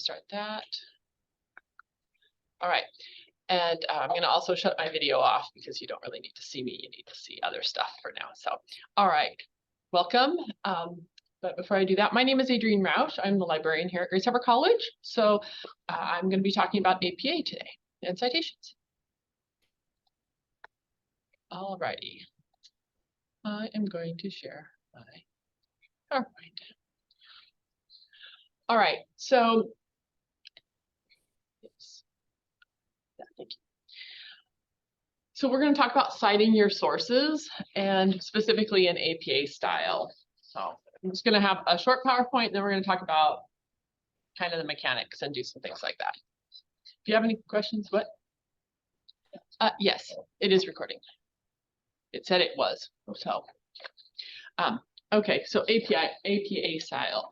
start that. All right. And I'm going to also shut my video off because you don't really need to see me. You need to see other stuff for now. So, all right, welcome. But before I do that, my name is Adrienne Rausch. I'm the librarian here at Grace Harbor College. So I'm going to be talking about APA today and citations. All righty. I am going to share my PowerPoint. All right, so yes. Yeah, thank you. So we're going to talk about citing your sources and specifically in APA style. So I'm just going to have a short PowerPoint, and then we're going to talk about kind of the mechanics and do some things like that. If you have any questions, what? Yes, it is recording. It said it was. So, okay, so APA style,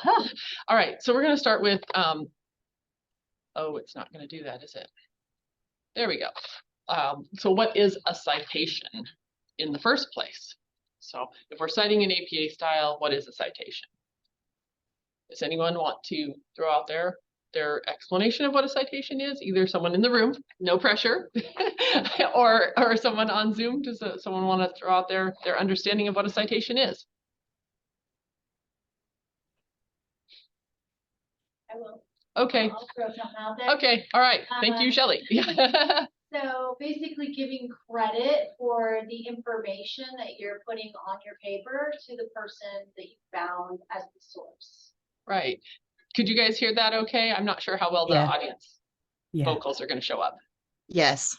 huh? All right, so we're going to start with, oh, it's not going to do that, is it? There we go. So what is a citation in the first place? So if we're citing in APA style, what is a citation? Does anyone want to throw out their explanation of what a citation is? Either someone in the room, no pressure, or someone on Zoom. Does someone want to throw out their understanding of what a citation is? I will. Okay. I'll throw something out there. Okay. All right. Thank you, Shelley. So basically giving credit for the information that you're putting on your paper to the person that you found as the source. Right. Could you guys hear that okay? I'm not sure how well the audience vocals are going to show up. Yes.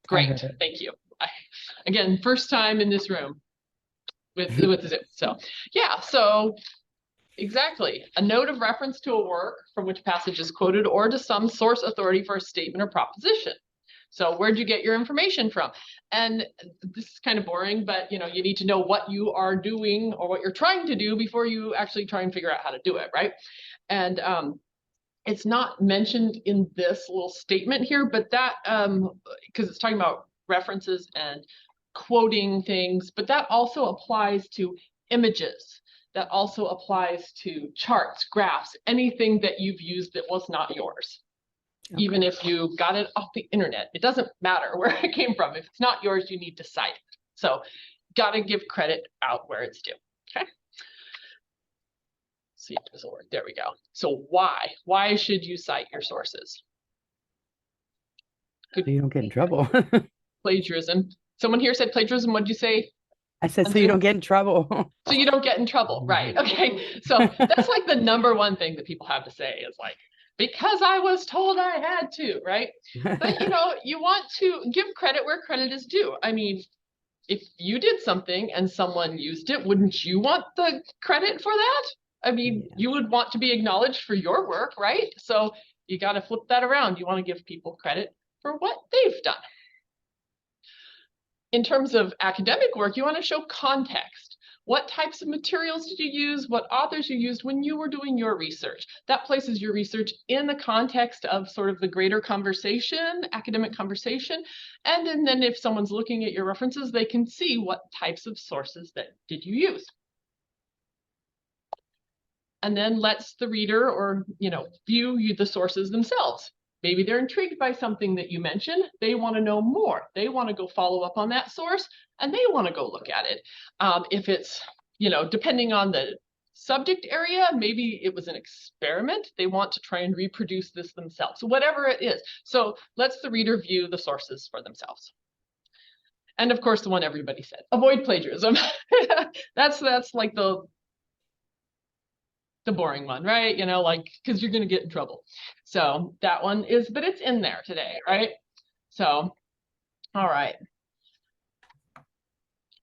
Great. Thank you. Again, first time in this room with the Zoom. So yeah, so exactly. A note of reference to a work from which passage is quoted or to some source authority for a statement or proposition. So where'd you get your information from? And this is kind of boring, but you need to know what you are doing or what you're trying to do before you actually try and figure out how to do it, right? And it's not mentioned in this little statement here, but that, because it's talking about references and quoting things, but that also applies to images. That also applies to charts, graphs, anything that you've used that was not yours. Okay. Even if you got it off the internet, it doesn't matter where it came from. If it's not yours, you need to cite it. So got to give credit out where it's due, okay? See if this will work. There we go. So why? Why should you cite your sources? So you don't get in trouble. Plagiarism. Someone here said plagiarism. What did you say? I said, so you don't get in trouble. So you don't get in trouble, right? Okay. So that's like the number one thing that people have to say is like, because I was told I had to, right? But you want to give credit where credit is due. I mean, if you did something and someone used it, wouldn't you want the credit for that? I mean, you would want to be acknowledged for your work, right? So you got to flip that around. You want to give people credit for what they've done. In terms of academic work, you want to show context. What types of materials did you use? What authors you used when you were doing your research? That places your research in the context of sort of the greater conversation, academic conversation. And then if someone's looking at your references, they can see what types of sources that did you use. And then lets the reader or, view the sources themselves. Maybe they're intrigued by something that you mentioned. They want to know more. They want to go follow up on that source and they want to go look at it. If it's, depending on the subject area, maybe it was an experiment. They want to try and reproduce this themselves. So whatever it is. So lets the reader view the sources for themselves. And of course, the one everybody said, avoid plagiarism. That's like the boring one, right? Because you're going to get in trouble. So that one is, but it's in there today, right? So, all right.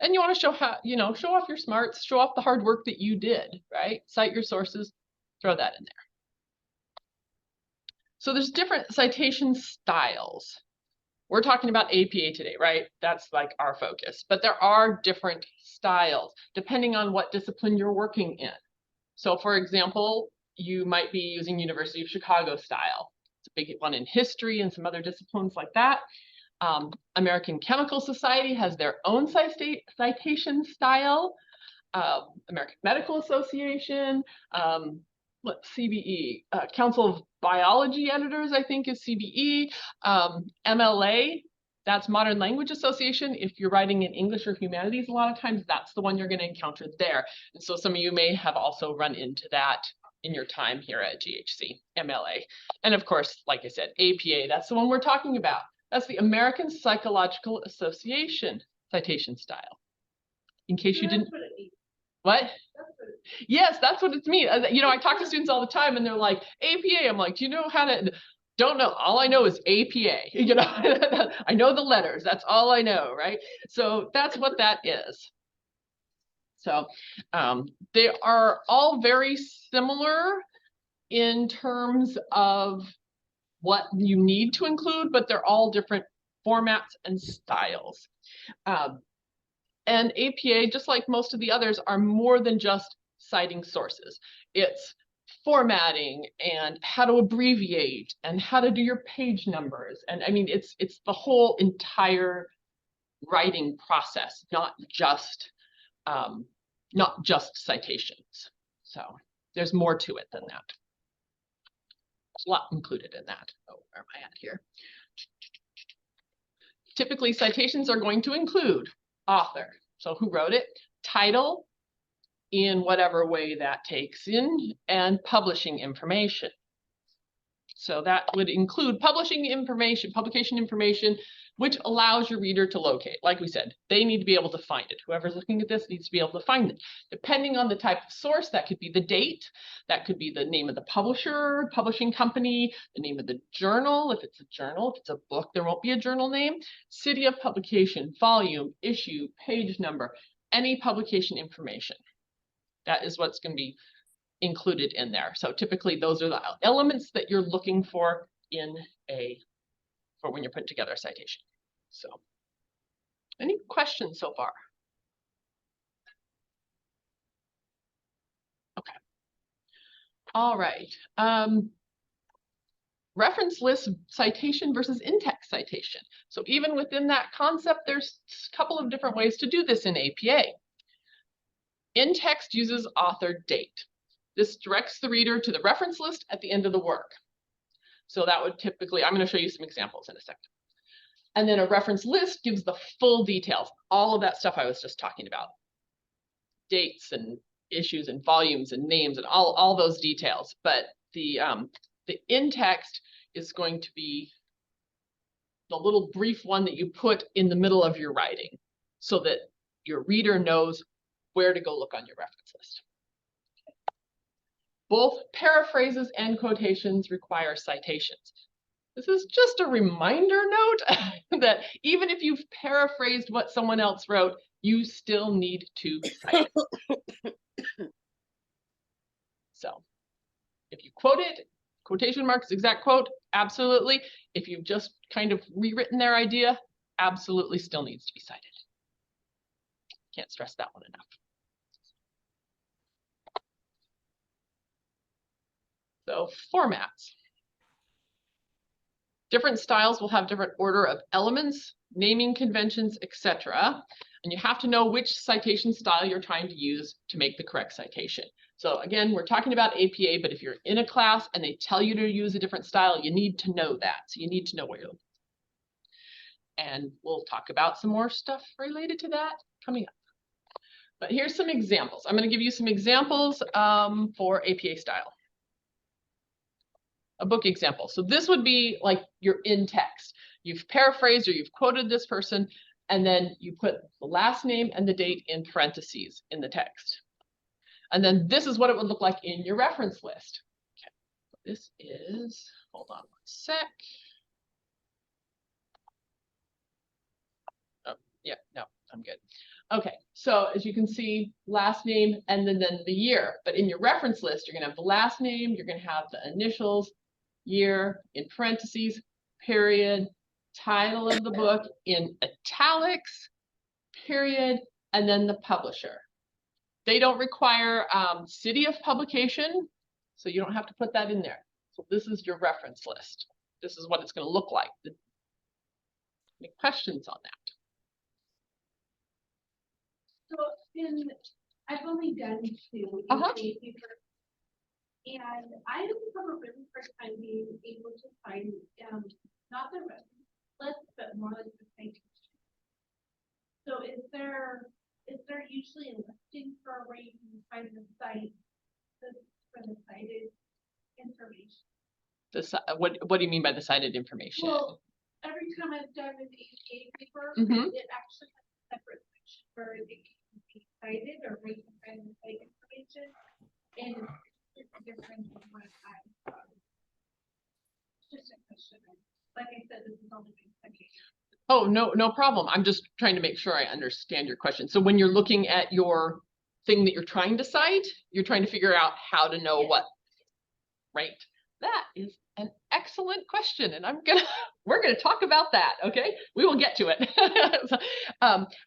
And you want to show how, show off your smarts, show off the hard work that you did, right? Cite your sources, throw that in there. So there's different citation styles. We're talking about APA today, right? That's like our focus, but there are different styles depending on what discipline you're working in. So for example, you might be using University of Chicago style. It's a big one in history and some other disciplines like that. American Chemical Society has their own citation style. American Medical Association, CBE, Council of Biology Editors, I think is CBE. MLA, that's Modern Language Association. If you're writing in English or humanities, a lot of times that's the one you're going to encounter there. And so some of you may have also run into that in your time here at GHC, MLA. And of course, like I said, APA, that's the one we're talking about. That's the American Psychological Association citation style. In case you didn't, what? Yes, that's what it's mean. You know, I talk to students all the time and they're like, APA. I'm like, do you know how to, don't know. All I know is APA, you know, I know the letters. That's all I know, right? So that's what that is. So they are all very similar in terms of what you need to include, but they're all different formats and styles. And APA, just like most of the others, are more than just citing sources. It's formatting and how to abbreviate and how to do your page numbers. And I mean, it's the whole entire writing process, not just citations. So there's more to it than that. There's a lot included in that. Oh, where am I at here? Typically, citations are going to include author, so who wrote it, title, in whatever way that takes in, and publishing information. So that would include publication information, which allows your reader to locate. Like we said, they need to be able to find it. Whoever's looking at this needs to be able to find it. Depending on the type of source, that could be the date, that could be the name of the publisher, publishing company, the name of the journal. If it's a journal, if it's a book, there won't be a journal name. City of publication, volume, issue, page number, any publication information. That is what's going to be included in there. So typically those are the elements that you're looking for in for when you're putting together a citation. So any questions so far? Okay. All right. Reference list citation versus in-text citation. So even within that concept, there's a couple of different ways to do this in APA. In-text uses author date. This directs the reader to the reference list at the end of the work. So that would typically, I'm going to show you some examples in a second. And then a reference list gives the full details, all of that stuff I was just talking about. Dates and issues and volumes and names and all those details. But the in-text is going to be the little brief one that you put in the middle of your writing so that your reader knows where to go look on your reference list. Both paraphrases and quotations require citations. This is just a reminder note that even if you've paraphrased what someone else wrote, you still need to cite it. So if you quote it, quotation marks, exact quote, absolutely. If you've just kind of rewritten their idea, absolutely still needs to be cited. Can't stress that one enough. So formats. Different styles will have different order of elements, naming conventions, etc. And you have to know which citation style you're trying to use to make the correct citation. So again, we're talking about APA, but if you're in a class and they tell you to use a different style, you need to know that. So you need to know where you're looking. And we'll talk about some more stuff related to that coming up. But here's some examples. I'm going to give you some examples for APA style. A book example. So this would be like your in text. You've paraphrased or you've quoted this person, and then you put the last name and the date in parentheses in the text. And then this is what it would look like in your reference list. Okay. This is, hold on one sec. Oh, yeah, no, I'm good. Okay, so as you can see, last name and then the year. But in your reference list, you're going to have the last name, you're going to have the initials, year in parentheses, period, title of the book in italics, period, and then the publisher. They don't require city of publication, so you don't have to put that in there. So this is your reference list. This is what it's going to look like. Any questions on that? So I've only done two. And I have a really hard time being able to find, not the reference list, but more like the citation. So is there usually a listing for where you can find the site for the cited information? What do you mean by the cited information? Well, every time I've done an APA paper, Mhm. it actually has a separate section where it can be cited or where you can find the site information. And it's different than what I just a question. Like I said, this is only been second. Oh, no problem. I'm just trying to make sure I understand your question. So when you're looking at your thing that you're trying to cite, you're trying to figure out how to know what, right? That is an excellent question, and we're gonna talk about that, okay? We will get to it. So,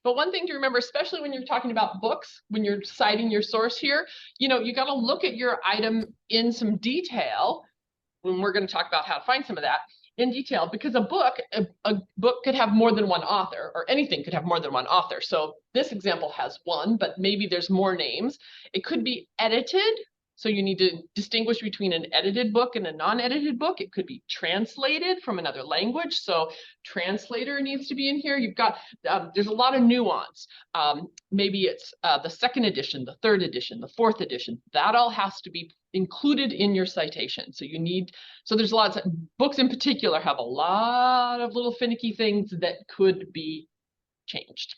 but one thing to remember, especially when you're talking about books, when you're citing your source here, you gotta look at your item in some detail, when we're gonna talk about how to find some of that in detail, because a book could have more than one author, or anything could have more than one author. So this example has one, but maybe there's more names. It could be edited. So you need to distinguish between an edited book and a non-edited book. It could be translated from another language. So translator needs to be in here. You've got, there's a lot of nuance. Maybe it's the second edition, the third edition, the fourth edition. That all has to be included in your citation. So there's lots of books in particular have a lot of little finicky things that could be changed.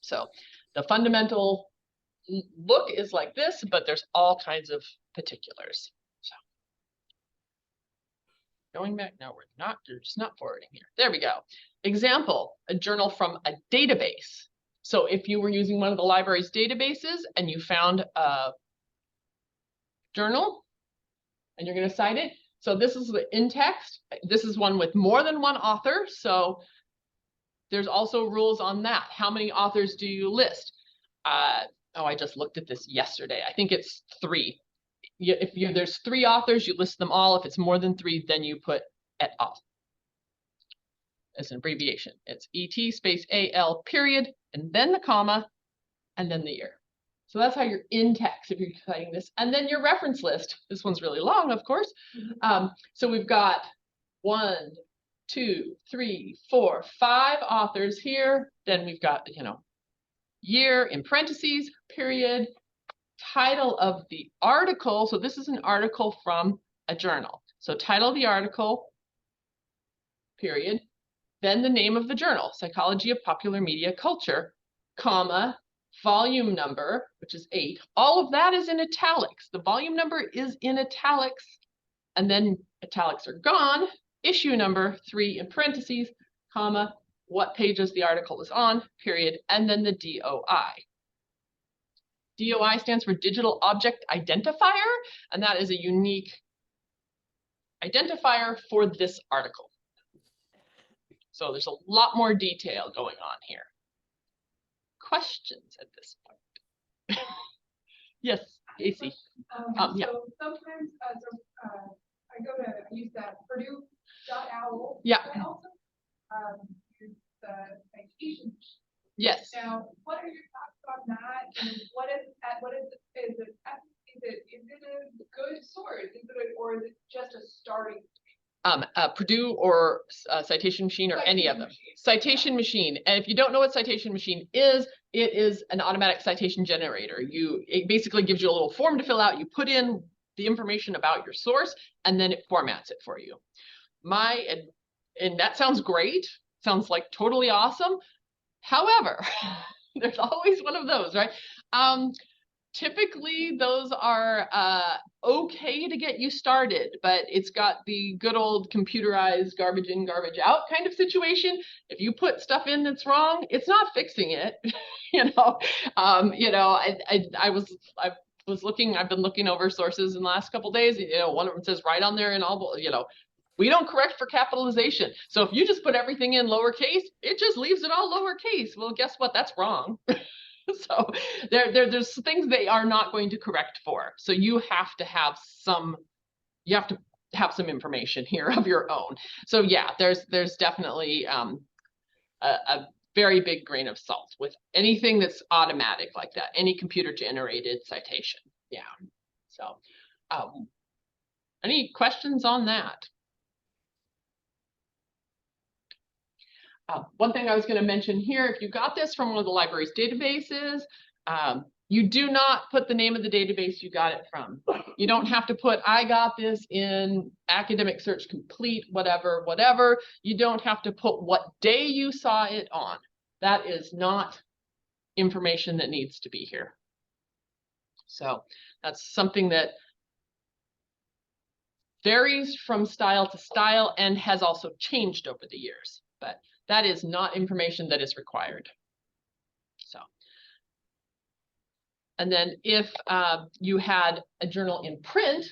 So the fundamental look is like this, but there's all kinds of particulars. So going back, no, they're just not forwarding here. There we go. Example, a journal from a database. So if you were using one of the library's databases and you found a journal and you're going to cite it. So this is the in-text. This is one with more than one author. So there's also rules on that. How many authors do you list? I just looked at this yesterday. I think it's 3. There's 3 authors, you list them all. If it's more than 3, then you put et al. As an abbreviation. It's ET space AL period, and then the comma, and then the year. So that's how you're in text if you're citing this. And then your reference list. This one's really long, of course. So we've got 1, 2, 3, 4, 5 authors here. Then we've got, year in parentheses, period, title of the article. So this is an article from a journal. So title of the article, period. Then the name of the journal, Psychology of Popular Media Culture, comma, volume number, which is 8. All of that is in italics. The volume number is in italics, and then italics are gone. Issue number 3 in parentheses, comma, what pages the article is on, period, and then the DOI. DOI stands for Digital Object Identifier, and that is a unique identifier for this article. So there's a lot more detail going on here. Questions at this point? Yes, AC. Yeah. So sometimes I use that Purdue.owl. Yeah. And also use the citation. Yes. Now, what are your thoughts on that? And is it a good source? Or is it just a starting? Purdue or Citation Machine or any of them. Citation Machine. And if you don't know what Citation Machine is, it is an automatic citation generator. It basically gives you a little form to fill out. You put in the information about your source, and then it formats it for you. And that sounds great. Sounds like totally awesome. However, there's always one of those, right? Typically, those are okay to get you started, but it's got the good old computerized garbage in, garbage out kind of situation. If you put stuff in that's wrong, it's not fixing it. I was looking. I've been looking over sources in the last couple of days. One of them says right on there in all. We don't correct for capitalization. So if you just put everything in lowercase, it just leaves it all lowercase. Well, guess what? That's wrong. So there's things they are not going to correct for. So you have to have some information here of your own. So yeah, there's definitely a very big grain of salt with anything that's automatic like that, any computer generated citation. Yeah. So Any questions on that? One thing I was going to mention here, if you got this from one of the library's databases, you do not put the name of the database you got it from. You don't have to put, I got this in Academic Search Complete, whatever, whatever. You don't have to put what day you saw it on. That is not information that needs to be here. So that's something that varies from style to style and has also changed over the years, but that is not information that is required. So, and then if you had a journal in print,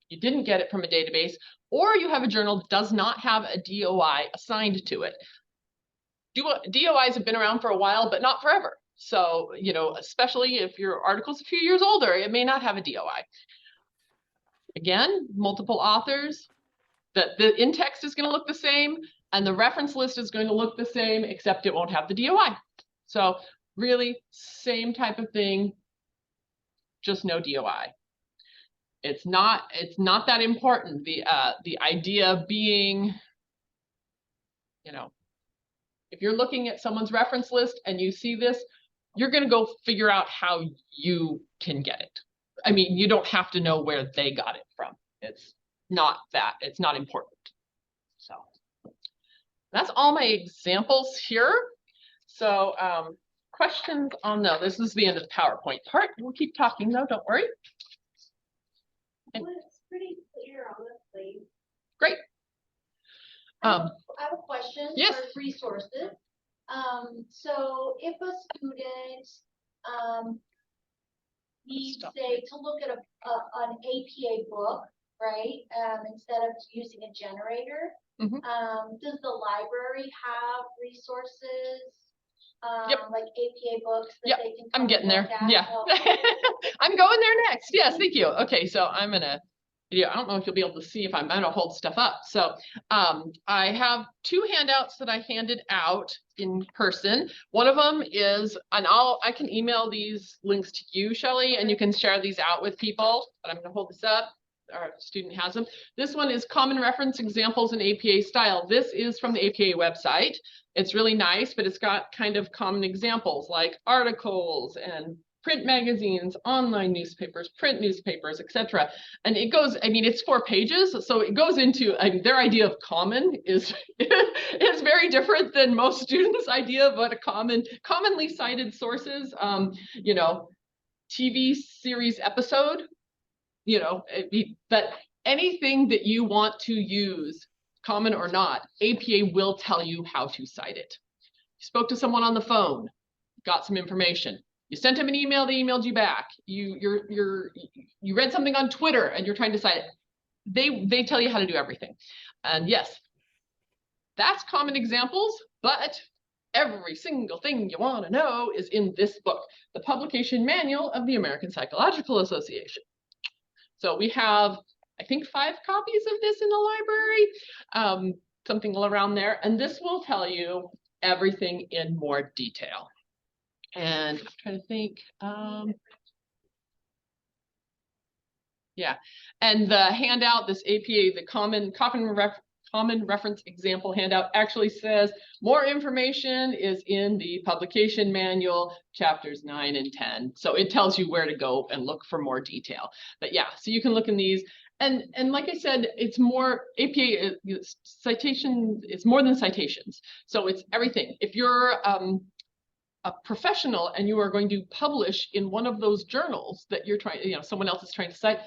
you didn't get it from a database, or you have a journal that does not have a DOI assigned to it. DOIs have been around for a while, but not forever. So, you know, especially if your article's a few years older, it may not have a DOI. Again, multiple authors, the in-text is going to look the same, and the reference list is going to look the same, except it won't have the DOI. So really, same type of thing, just no DOI. It's not that important. The idea being, you know, if you're looking at someone's reference list and you see this, you're going to go figure out how you can get it. I mean, you don't have to know where they got it from. It's not important. So that's all my examples here. So questions on, no, this is the end of the PowerPoint part. We'll keep talking though, don't worry. Well, it's pretty clear, honestly. Great. I have a question Yes. for resources. So if a student needs, Stop. say, to look at an APA book, right, instead of using a generator, Mhm. Does the library have resources, Yep. like APA books that Yep, they can I'm come getting there. look at? Yeah. Oh, I'm going there next. Yes, thank you. Okay, so I'm gonna, I don't know if you'll be able to see if I'm gonna hold stuff up. So I have two handouts that I handed out in person. One of them is, and I can email these links to you, Shelley, and you can share these out with people, but I'm gonna hold this up. Our student has them. This one is common reference examples in APA style. This is from the APA website. It's really nice, but it's got kind of common examples like articles and print magazines, online newspapers, print newspapers, etc. And it goes, I mean, it's 4 pages, so it goes into, I mean, their idea of common is very different than most students' idea of what a commonly cited sources, you know, TV series episode, you know, but anything that you want to use, common or not, APA will tell you how to cite it. You spoke to someone on the phone, got some information. You sent them an email, they emailed you back. You read something on Twitter and you're trying to cite it. They tell you how to do everything. And yes, that's common examples, but every single thing you want to know is in this book, the publication manual of the American Psychological Association. So we have, I think, 5 copies of this in the library, something around there. And this will tell you everything in more detail. And I'm trying to think, yeah. And the handout, this APA, the common reference example handout actually says more information is in the publication manual, chapters 9 and 10. So it tells you where to go and look for more detail. But yeah, so you can look in these. And like I said, it's more APA citation, it's more than citations. So it's everything. If you're a professional and you are going to publish in one of those journals that you're trying, you know, someone else is trying to cite,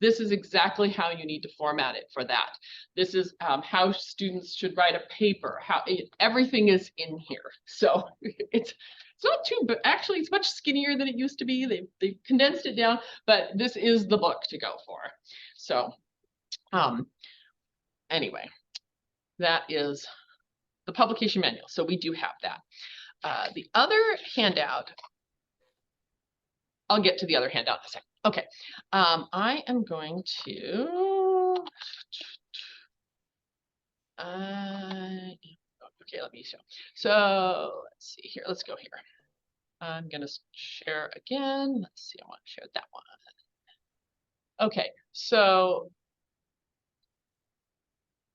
this is exactly how you need to format it for that. This is how students should write a paper, how everything is in here. So it's not too, but actually it's much skinnier than it used to be. They've condensed it down, but this is the book to go for. So anyway, that is the publication manual. So we do have that. The other handout, I'll get to the other handout in a second. Okay, I am going to, okay, let me show. So let's see here, let's go here. I'm gonna share again. Let's see, I want to share that one. Okay, so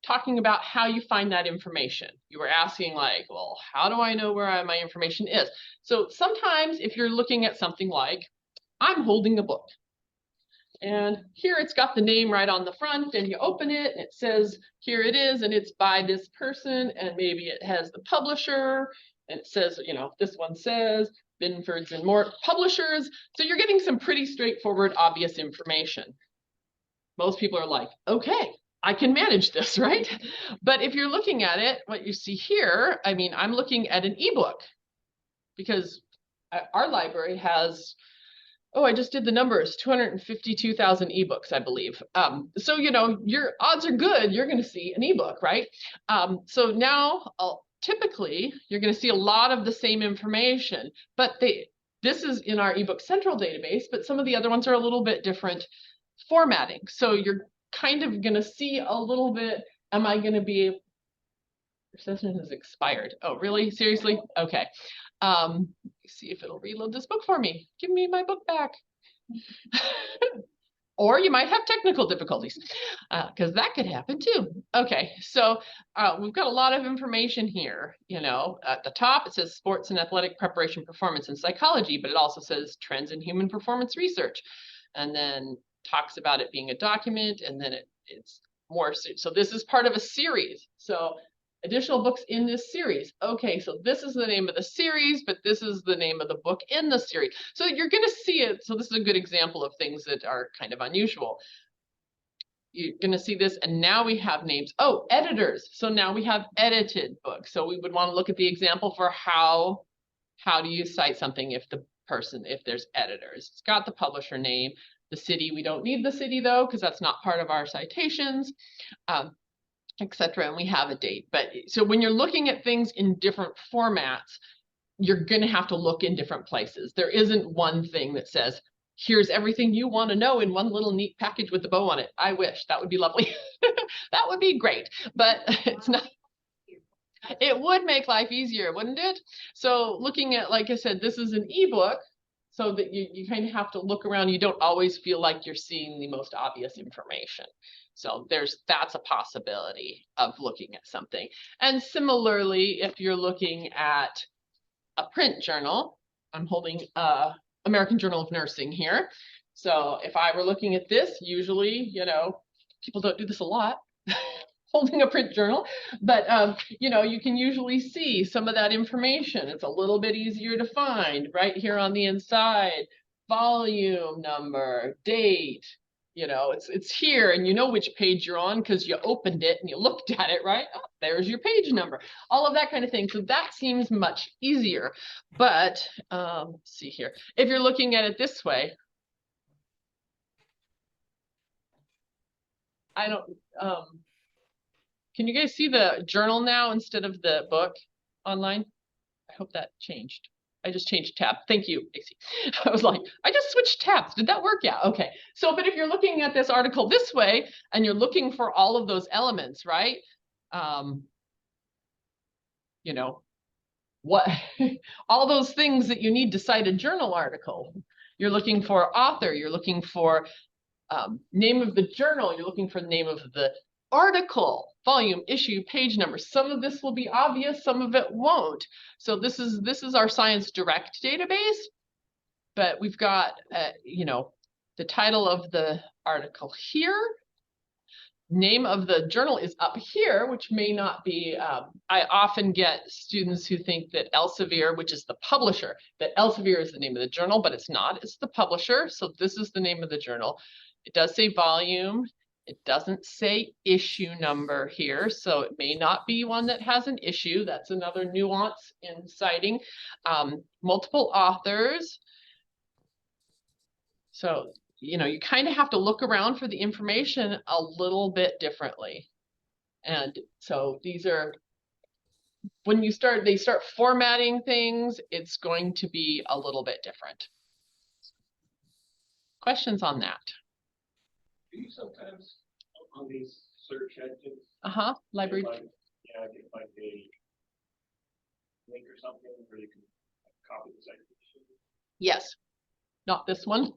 talking about how you find that information. You were asking like, well, how do I know where my information is? So sometimes if you're looking at something like, I'm holding a book. And here it's got the name right on the front, and you open it and it says, here it is, and it's by this person, and maybe it has the publisher, and it says, you know, this one says Binford's and More Publishers. So you're getting some pretty straightforward, obvious information. Most people are like, okay, I can manage this, right? But if you're looking at it, what you see here, I mean, I'm looking at an ebook because our library has, oh, I just did the numbers, 252,000 ebooks, I believe. So, you know, your odds are good, you're gonna see an ebook, right? So now, typically, you're gonna see a lot of the same information, but this is in our ebook central database, but some of the other ones are a little bit different formatting. So you're kind of gonna see a little bit, am I gonna be, your session has expired. Oh, really? Seriously? Okay. See if it'll reload this book for me. Give me my book back. Or you might have technical difficulties, because that could happen too. Okay, so we've got a lot of information here. You know, at the top it says sports and athletic preparation, performance, and psychology, but it also says trends in human performance research, and then talks about it being a document, and then it's more. So this is part of a series. So additional books in this series. Okay, so this is the name of the series, but this is the name of the book in the series. So you're going to see it. So this is a good example of things that are kind of unusual. You're going to see this, and now we have names. Oh, editors. So now we have edited books. So we would want to look at the example for how do you cite something if there's editors. It's got the publisher name, the city. We don't need the city though, because that's not part of our citations. Etc. And we have a date. But so when you're looking at things in different formats, you're going to have to look in different places. There isn't one thing that says, here's everything you want to know in one little neat package with a bow on it. I wish that would be lovely. That would be great, but it's not. It would make life easier, wouldn't it? So looking at, like I said, this is an ebook, so that you kind of have to look around. You don't always feel like you're seeing the most obvious information. So that's a possibility of looking at something. And similarly, if you're looking at a print journal, I'm holding American Journal of Nursing here. So if I were looking at this, usually, you know, people don't do this a lot, holding a print journal, but you know, you can usually see some of that information. It's a little bit easier to find right here on the inside, volume number, date. You know, it's here, and you know which page you're on because you opened it and you looked at it, right? Oh, there's your page number, all of that kind of thing. So that seems much easier. But let's see here. If you're looking at it this way, I don't. Can you guys see the journal now instead of the book online? I hope that changed. I just changed tab. Thank you, Casey. I was like, I just switched tabs. Did that work? Yeah, okay. So, but if you're looking at this article this way and you're looking for all of those elements, right? You know, what all those things that you need to cite a journal article. You're looking for author, you're looking for name of the journal, you're looking for the name of the article, volume, issue, page number. Some of this will be obvious, some of it won't. So this is our Science Direct database, but we've got you know, the title of the article here. Name of the journal is up here, which may not be, I often get students who think that Elsevier, which is the publisher, that Elsevier is the name of the journal, but it's not, it's the publisher. So this is the name of the journal. It does say volume. It doesn't say issue number here, so it may not be one that has an issue. That's another nuance in citing. Multiple authors. So, you know, you kind of have to look around for the information a little bit differently. And so these are, when they start formatting things, it's going to be a little bit different. Questions on that? Do you sometimes on these search engines? Library. Get like a link or something where you can copy the citation. Yes. Not this one.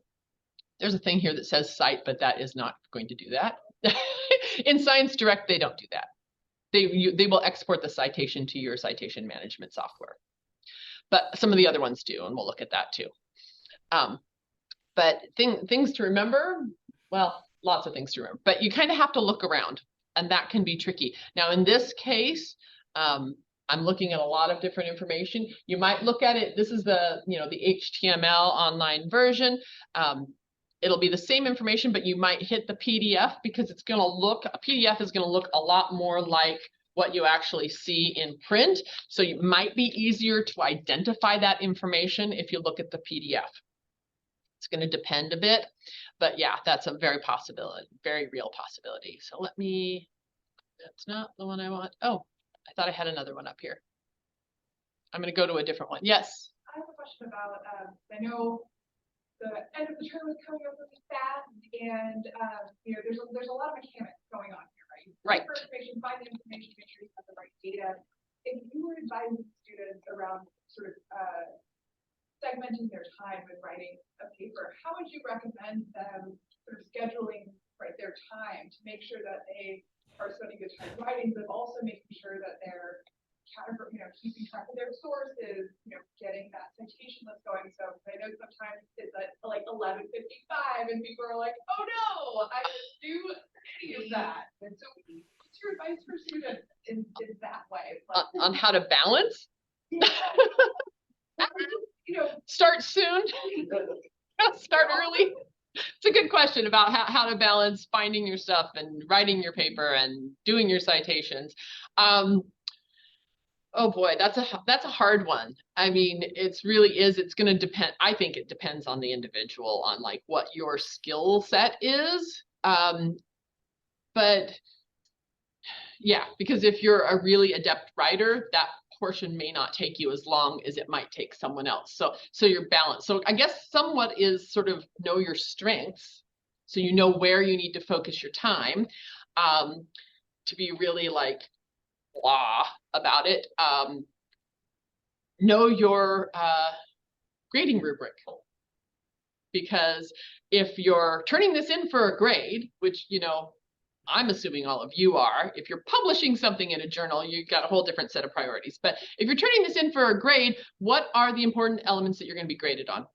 There's a thing here that says cite, but that is not going to do that. In Science Direct, they don't do that. They will export the citation to your citation management software. But some of the other ones do, and we'll look at that too. But things to remember, well, lots of things to remember, but you kind of have to look around, and that can be tricky. Now, in this case, I'm looking at a lot of different information. You might look at it, this is the HTML online version. It'll be the same information, but you might hit the PDF because it's going to look, a PDF is going to look a lot more like what you actually see in print. So it might be easier to identify that information if you look at the PDF. It's going to depend a bit, but yeah, that's a very real possibility. So let me, that's not the one I want. Oh, I thought I had another one up here. I'm going to go to a different one. Yes. I have a question about, I know the end of the term is coming up really fast, and there's a lot of mechanics going on here, right? Right. For information, find the information, make sure you have the right data. If you were advising students around sort of segmenting their time when writing a paper, how would you recommend them sort of scheduling their time to make sure that they are spending good time writing, but also making sure that they're keeping track of their sources, getting that citation list going. So I know sometimes it's at like 11:55 and people are like, oh no, I didn't do any of that. And so what's your advice for students in that way? On how to balance? Yeah. Start soon. Start early. It's a good question about how to balance finding your stuff and writing your paper and doing your citations. Oh boy, that's a hard one. I mean, it's going to depend. I think it depends on the individual, on like what your skill set is. But yeah, because if you're a really adept writer, that portion may not take you as long as it might take someone else. So you're balanced. So I guess somewhat is sort of know your strengths. So you know where you need to focus your time, to be really like blah about it. Know your grading rubric, because if you're turning this in for a grade, which I'm assuming all of you are, if you're publishing something in a journal, you've got a whole different set of priorities. But if you're turning this in for a grade, what are the important elements that you're going to be graded on?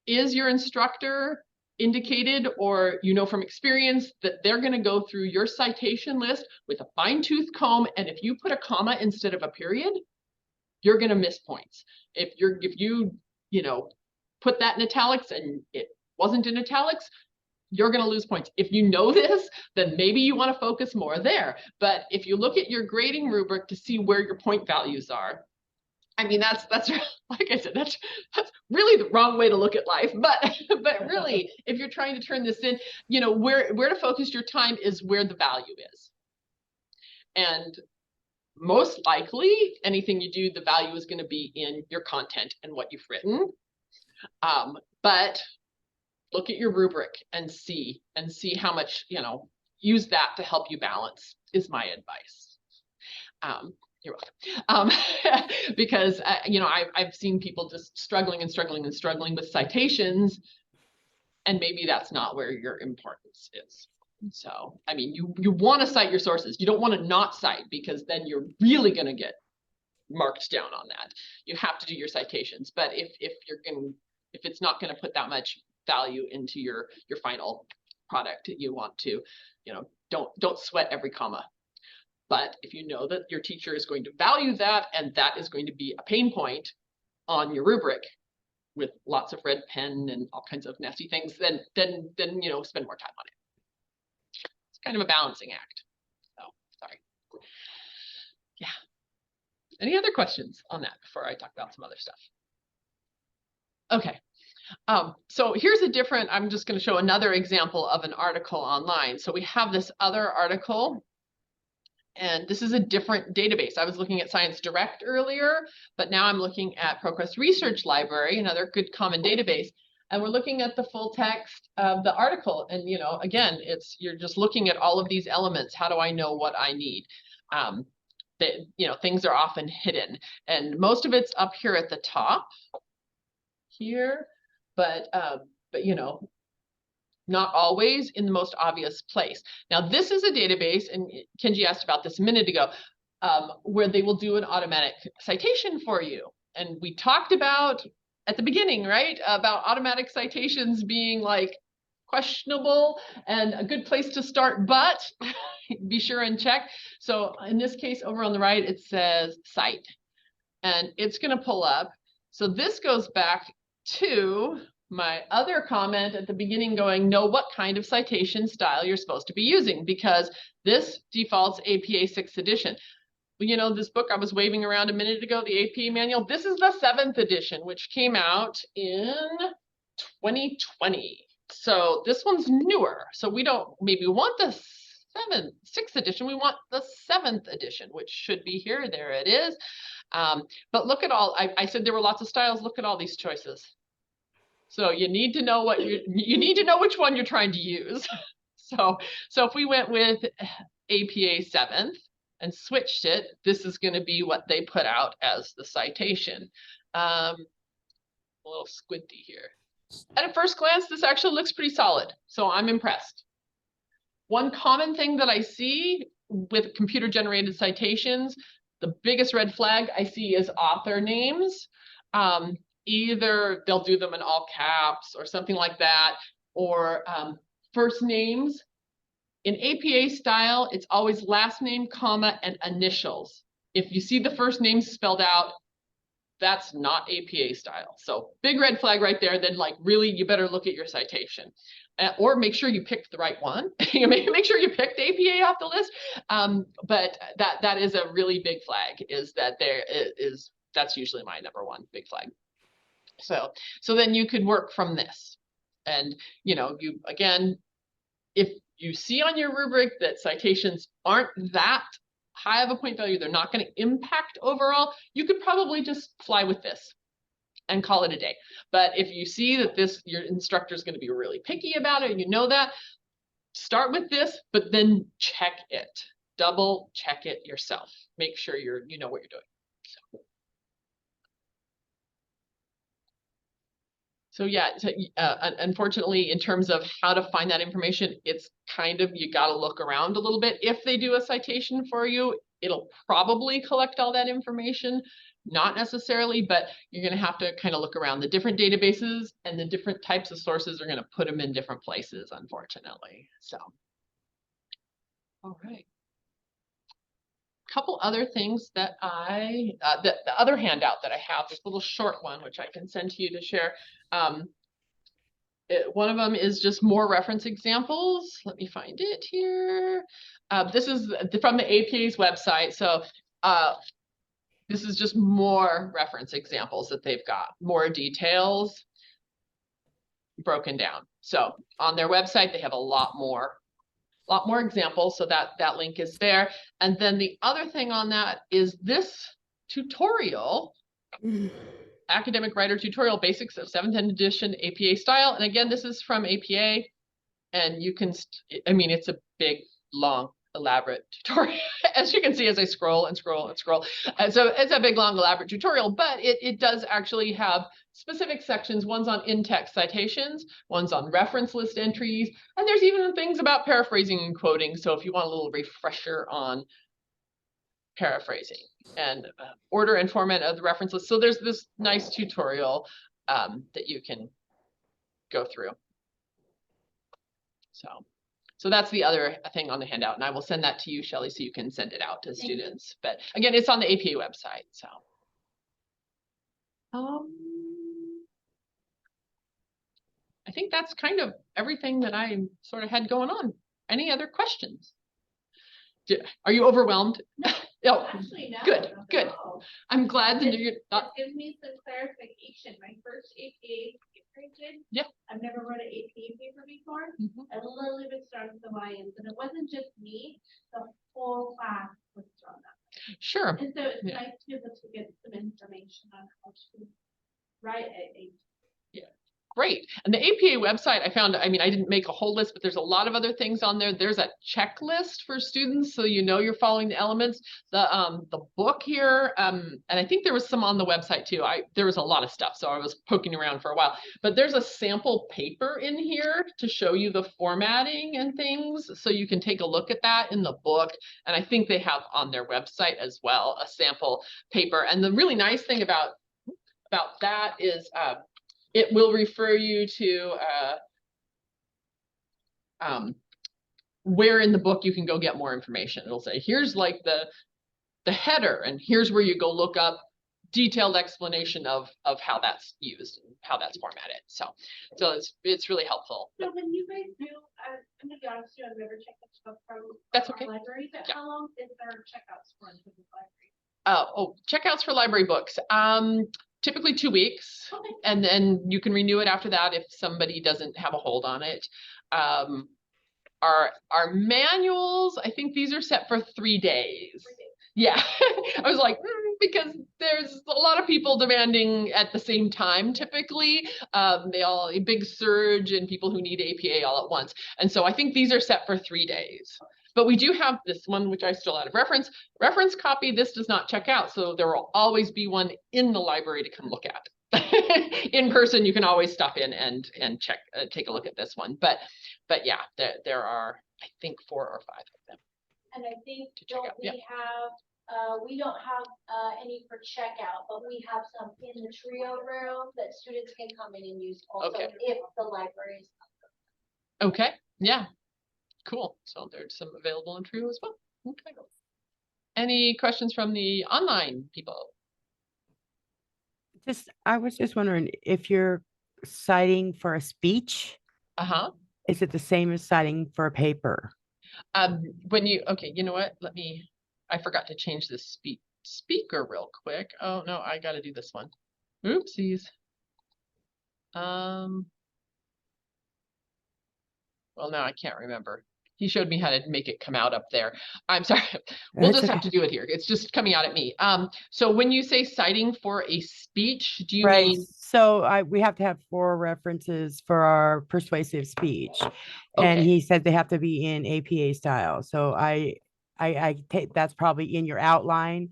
Is your instructor indicated, or from experience, that they're going to go through your citation list with a fine-tooth comb, and if you put a comma instead of a period, you're going to miss points. If you put that in italics and it wasn't in italics, you're going to lose points. If you know this, then maybe you want to focus more there. But if you look at your grading rubric to see where your point values are, I mean, that's like I said, that's really the wrong way to look at life. But really, if you're trying to turn this in, where to focus your time is where the value is. And most likely, anything you do, the value is going to be in your content and what you've written. But look at your rubric and see how much, use that to help you balance, is my advice. You're welcome. Because, I've seen people just struggling with citations, and maybe that's not where your importance is. So, I mean, you want to cite your sources. You don't want to not cite, because then you're really going to get marked down on that. You have to do your citations. But if it's not going to put that much value into your final product, you want to, don't sweat every comma. But if you know that your teacher is going to value that, and that is going to be a pain point on your rubric with lots of red pen and all kinds of nasty things, then spend more time on it. It's kind of a balancing act. So sorry. Yeah. Any other questions on that before I talk about some other stuff? Okay. So here's I'm just going to show another example of an article online. So we have this other article, and this is a different database. I was looking at Science Direct earlier, but now I'm looking at ProQuest Research Library, another good common database. And we're looking at the full text of the article. And, again, you're just looking at all of these elements. How do I know what I need? Things are often hidden, and most of it's up here at the top here. But but not always in the most obvious place. Now, this is a database, and Kenji asked about this a minute ago, where they will do an automatic citation for you. And we talked about at the beginning, right, about automatic citations being like questionable and a good place to start, but be sure and check. So in this case, over on the right, it says cite, and it's going to pull up. So this goes back to my other comment at the beginning going, know what kind of citation style you're supposed to be using, because this defaults APA 6th edition. This book I was waving around a minute ago, the APA manual, this is the 7th edition, which came out in 2020. So this one's newer. So we don't maybe want the 6th edition, we want the 7th edition, which should be here. There it is. But look at all, I said there were lots of styles. Look at all these choices. So you need to know what you need to know which one you're trying to use. So if we went with APA 7th and switched it, this is going to be what they put out as the citation. A little squinty here. At a first glance, this actually looks pretty solid. So I'm impressed. One common thing that I see with computer generated citations, the biggest red flag I see is author names. Either they'll do them in all caps or something like that, or first names. In APA style, it's always last name, comma, and initials. If you see the first name spelled out, that's not APA style. So big red flag right there. Then really, you better look at your citation. Or make sure you picked the right one. Make sure you picked APA off the list. But that is a really big flag, is that that's usually my number one big flag. So then you could work from this. And, again, if you see on your rubric that citations aren't that high of a point value, they're not going to impact overall, you could probably just fly with this and call it a day. But if you see that your instructor is going to be really picky about it, that, start with this, but then check it. Double check it yourself. Make sure you know what you're doing. So yeah, unfortunately, in terms of how to find that information, it's you got to look around a little bit. If they do a citation for you, it'll probably collect all that information. Not necessarily, but you're going to have to kind of look around. The different databases and the different types of sources are going to put them in different places, unfortunately. So, all right. Couple other things that the other handout that I have, this little short one, which I can send to you to share. One of them is just more reference examples. Let me find it here. This is from the APA's website. So this is just more reference examples that they've got, more details broken down. So on their website, they have a lot more examples, so that link is there. And then the other thing on that is this tutorial, Academic Writer Tutorial Basics of 7th edition APA style. And again, this is from APA, and you can, it's a big, long, elaborate tutorial, as you can see as I scroll and scroll and scroll. So it's a big, long, elaborate tutorial, but it does actually have specific sections. One's on in-text citations, one's on reference list entries, and there's even things about paraphrasing and quoting. So if you want a little refresher on paraphrasing and order and format of the reference list. So there's this nice tutorial that you can go through. So that's the other thing on the handout, and I will send that to you, Shelley, so you can send it out to students. But again, it's on the APA website. So I think that's kind of everything that I sort of had going on. Any other questions? Are you overwhelmed? Oh, Actually, no, good, not at good. all. I'm glad that you're not. It gives me some clarification. My first APA paper I did. Yeah. I've never wrote an APA paper before. Mhm. I literally was thrown with the lions, and it wasn't just me. The whole class was thrown up. Sure. And so it's Yeah. nice to be able to get some information on how to write a. Yeah. great. And the APA website, I found, I mean, I didn't make a whole list, but there's a lot of other things on there. There's a checklist for students, so you know you're following the elements. The book here, and I think there was some on the website too. There was a lot of stuff, so I was poking around for a while. But there's a sample paper in here to show you the formatting and things, so you can take a look at that in the book. And I think they have on their website as well a sample paper. And the really nice thing about that is it will refer you to where in the book you can go get more information. It'll say, here's like the header, and here's where you go look up detailed explanation of how that's used and how that's formatted. So it's really helpful. So when you guys do, I'm gonna be honest with you, I've never checked that stuff from That's our okay. library, but Yeah. how long is their checkouts for into the library? Checkouts for library books. Typically 2 weeks, Okay. and then you can renew it after that if somebody doesn't have a hold on it. Our manuals, I think these are set for 3 days. Yeah, I was like, because there's a lot of people demanding at the same time typically. A big surge in people who need APA all at once. And so I think these are set for 3 days. But we do have this one, which I still out of reference copy. This does not check out. So there will always be one in the library to come look at. In person, you can always stop in and check, take a look at this one. But yeah, there are, I think, 4 or 5 of them. And I think To check out, yeah. we don't have any for checkout, but we have some in the trio room that students can come in and use also Okay. if the library is. Okay, yeah, cool. So there's some available in Trio as well. Okay. Any questions from the online people? I was just wondering if you're citing for a speech, Uh-huh. is it the same as citing for a paper? Okay, you know what? I forgot to change this speaker real quick. Oh no, I gotta do this one. Oopsies. Well, now I can't remember. He showed me how to make it come out up there. I'm sorry. We'll That's just have okay. to do it here. It's just coming out at me. So when you say citing for a speech, do you Right. mean? So we have to have 4 references for our persuasive speech. And Okay. he said they have to be in APA style. So I take that's probably in your outline.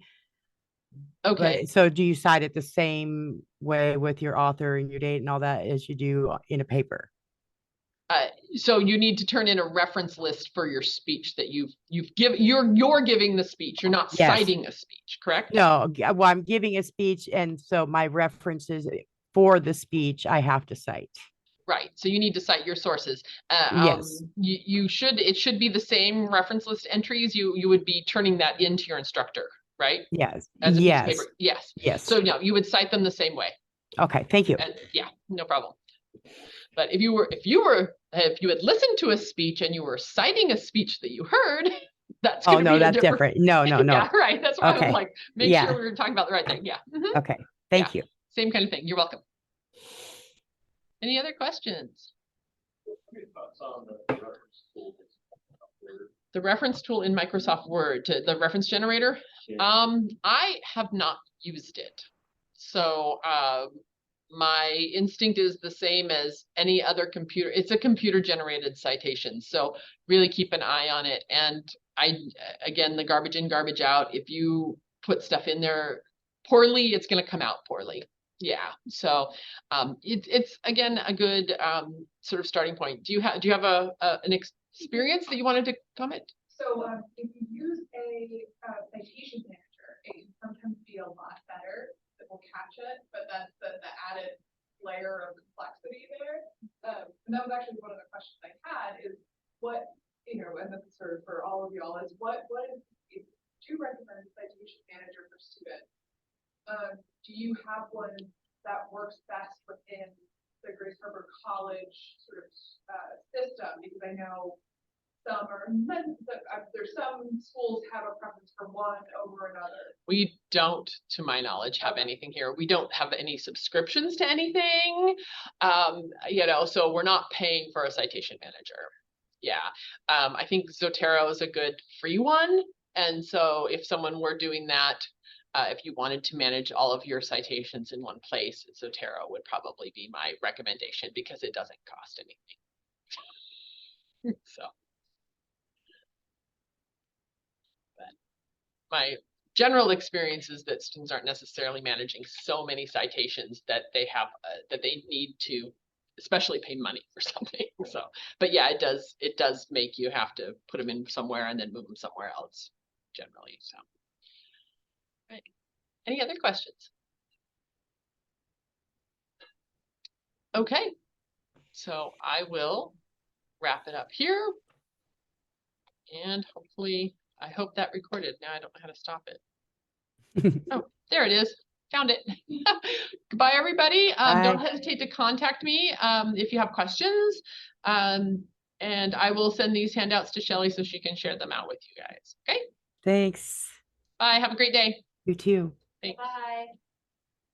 Okay. But so do you cite it the same way with your author and your date and all that as you do in a paper? So you need to turn in a reference list for your speech that you're giving the speech. You're not Yes. citing a speech, correct? No, well, I'm giving a speech, and so my references for the speech I have to cite. Right. So you need to cite your sources. Yes. It should be the same reference list entries. You would be turning that into your instructor, right? Yes. As a piece of Yes. paper. Yes. Yes. So no, you would cite them the same way. Okay. Thank you. And yeah, no problem. But if you had listened to a speech and you were citing a speech that you heard, that's Oh going to no, be a that's different. No, no, no. Yeah, right. That's why I Okay. was like, make Yeah. sure we were talking about the right thing. Yeah. Mhm. Okay. Thank you. Same kind of thing. You're welcome. Any other questions? What are your thoughts on the reference tool? The reference tool in Microsoft Word, the reference generator. Yeah. I have not used it. So my instinct is the same as any other computer. It's a computer generated citation. So really keep an eye on it. And again, the garbage in, garbage out. If you put stuff in there poorly, it's going to come out poorly. Yeah. So it's again, a good sort of starting point. Do you have an experience that you wanted to comment? So if you use a citation manager, it can sometimes be a lot better. It will catch it, but that's the added layer of complexity there. And that was actually one of the questions I had is what, and this is sort of for all of y'all, is what is, if you recommend a citation manager for students? Do you have one that works best within the Grace Harbor College sort of system? Because I know there's some schools have a preference for one over another. We don't, to my knowledge, have anything here. We don't have any subscriptions to anything, so we're not paying for a citation manager. Yeah, I think Zotero is a good free one. And so if someone were doing that, if you wanted to manage all of your citations in one place, Zotero would probably be my recommendation because it doesn't cost anything. So. But my general experience is that students aren't necessarily managing so many citations that they have, that they need to especially pay money for something. So, but yeah, it does make you have to put them in somewhere and then move them somewhere else generally. So, right. Any other questions? Okay, so I will wrap it up here. And hopefully, I hope that recorded. Now I don't know how to stop it. Oh, there it is. Found it. Goodbye, everybody. Don't Bye. hesitate to contact me if you have questions. And I will send these handouts to Shelly so she can share them out with you guys. Okay, Thanks. bye. Have a great day. You too. Thanks. Bye.